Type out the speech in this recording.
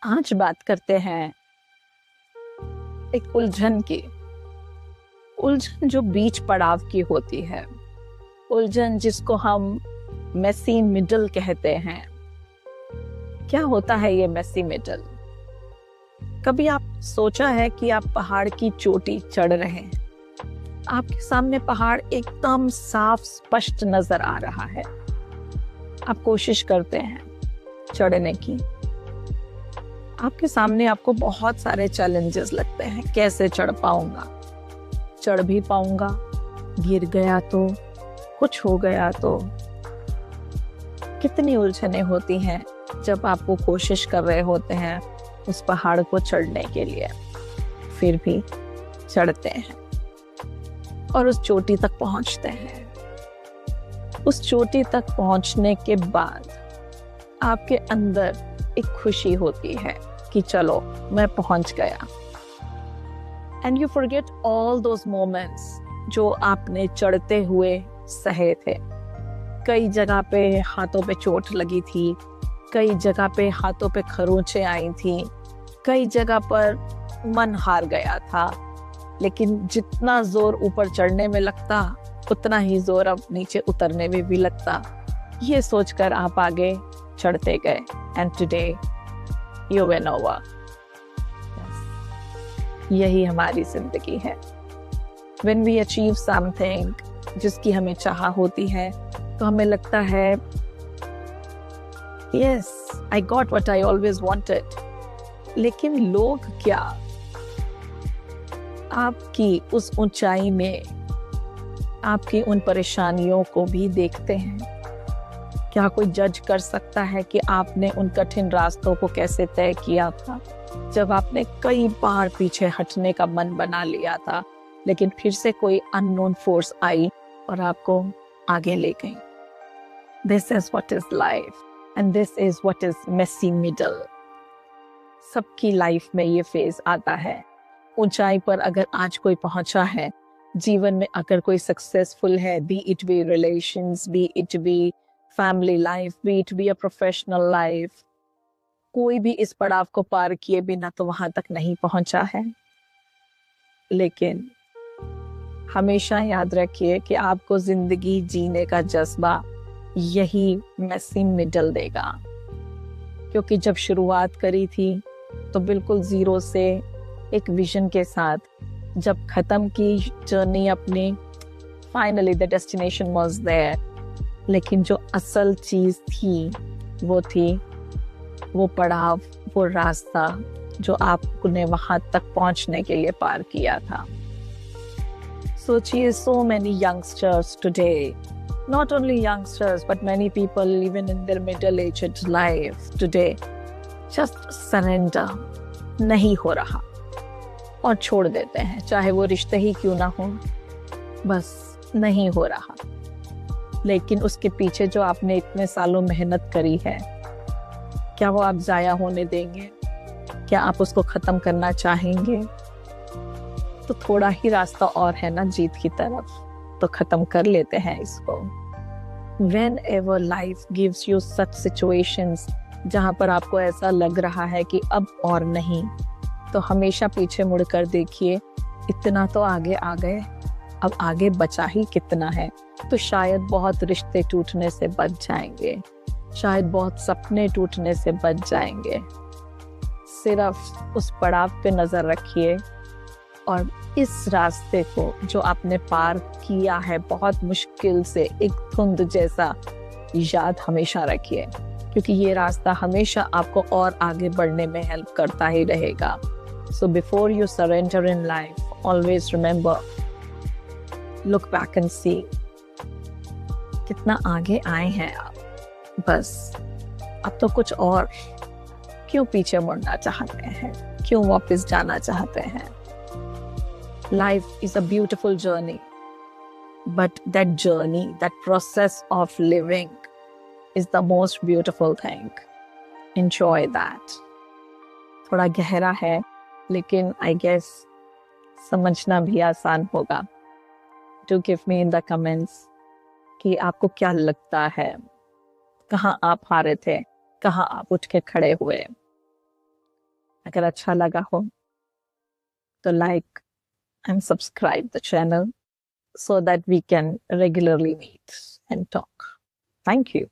आज बात करते हैं एक उलझन की। उलझन जो बीच पड़ाव की होती है, उलझन जिसको हम मेसी मिडल कहते हैं। क्या होता है ये मेसी मिडल? कभी आप सोचा है कि आप पहाड़ की चोटी चढ़ रहे हैं, आपके सामने पहाड़ एकदम साफ स्पष्ट नजर आ रहा है, आप कोशिश करते हैं चढ़ने की, आपके सामने आपको बहुत सारे चैलेंजेस लगते हैं। कैसे चढ़ पाऊंगा, चढ़ भी पाऊंगा, गिर गया तो, कुछ हो गया तो। कितनी उलझने होती हैं जब आप वो कोशिश कर रहे होते हैं उस पहाड़ को चढ़ने के लिए, फिर भी चढ़ते हैं और उस चोटी तक पहुंचते हैं। उस चोटी तक पहुंचने के बाद आपके अंदर एक खुशी होती है कि चलो मैं पहुंच गया। And you forget all those moments जो आपने चढ़ते हुए सहे थे। कई जगह पे हाथों पे चोट लगी थी, कई जगह पे हाथों पे खरोंचे आई थी, कई जगह पर मन हार गया था, लेकिन जितना जोर ऊपर चढ़ने में लगता उतना ही जोर अब नीचे उतरने में भी लगता। ये सोचकर आप आगे चढ़ते गए and today you win over. यही हमारी जिंदगी है। When we achieve something जिसकी हमें चाह होती है तो हमें लगता है yes, I got what I always wanted। लेकिन लोग क्या आपकी उस ऊंचाई में आपकी उन परेशानियों को भी देखते हैं? क्या कोई जज कर सकता है कि आपने उन कठिन रास्तों को कैसे तय किया था, जब आपने कई बार पीछे हटने का मन बना लिया था, लेकिन फिर से कोई अननोन फोर्स आई और आपको आगे ले गई? This is what is life and this is what is messy middle. सबकी लाइफ में ये फेज आता है। ऊंचाई पर अगर आज कोई पहुंचा है, जीवन में अगर कोई सक्सेसफुल है, B it be relations, B it be family life, B it be a professional life, कोई भी इस पड़ाव को पार किए बिना तो वहां तक नहीं पहुंचा है। लेकिन हमेशा याद रखिए कि आपको जिंदगी जीने का जज्बा यही मेसी मिडल देगा। क्योंकि जब शुरुआत करी थी तो बिल्कुल जीरो से एक विजन के साथ, जब खत्म की जर्नी अपनी, finally the destination was there. लेकिन जो असल चीज थी वो थी वो पड़ाव, वो रास्ता जो आपने वहां तक पहुंचने के लिए पार किया था। सोचिए, so many youngsters today, not only youngsters but many people even in their middle-aged life today, just surrender नहीं हो रहा और छोड़ देते हैं, चाहे वो रिश्ते ही क्यों ना हो, बस नहीं हो रहा। लेकिन उसके पीछे जो आपने इतने सालों मेहनत करी है, क्या वो आप जाया होने देंगे? क्या आप उसको खत्म करना चाहेंगे? तो थोड़ा ही रास्ता और है ना जीत की तरफ, तो खत्म कर लेते हैं इसको। Whenever life gives you such situations जहां पर आपको ऐसा लग रहा है कि अब और नहीं, तो हमेशा पीछे मुड़कर देखिए, इतना तो आगे आ गए, अब आगे बचा ही कितना है। तो शायद बहुत रिश्ते टूटने से बच जाएंगे, शायद बहुत सपने टूटने से बच जाएंगे। सिर्फ उस पड़ाव पे नजर रखिए और इस रास्ते को जो आपने पार किया है बहुत मुश्किल से, एक धुंध जैसा, याद हमेशा रखिए, क्योंकि ये रास्ता हमेशा आपको और आगे बढ़ने में हेल्प करता ही रहेगा। So before you surrender in life, always remember, look back and see कितना आगे आए हैं आप। बस अब तो कुछ और, क्यों पीछे मुड़ना चाहते हैं, क्यों वापस जाना चाहते हैं? Life is a beautiful journey, but that journey, that process of living is the most beautiful thing. Enjoy that. थोड़ा गहरा है, लेकिन I guess समझना भी आसान होगा। Do give me in the comments कि आपको क्या लगता है, कहाँ आप हारे थे, कहाँ आप उठ के खड़े हुए। अगर अच्छा लगा हो तो like and subscribe the channel so that we can regularly meet and talk. Thank you.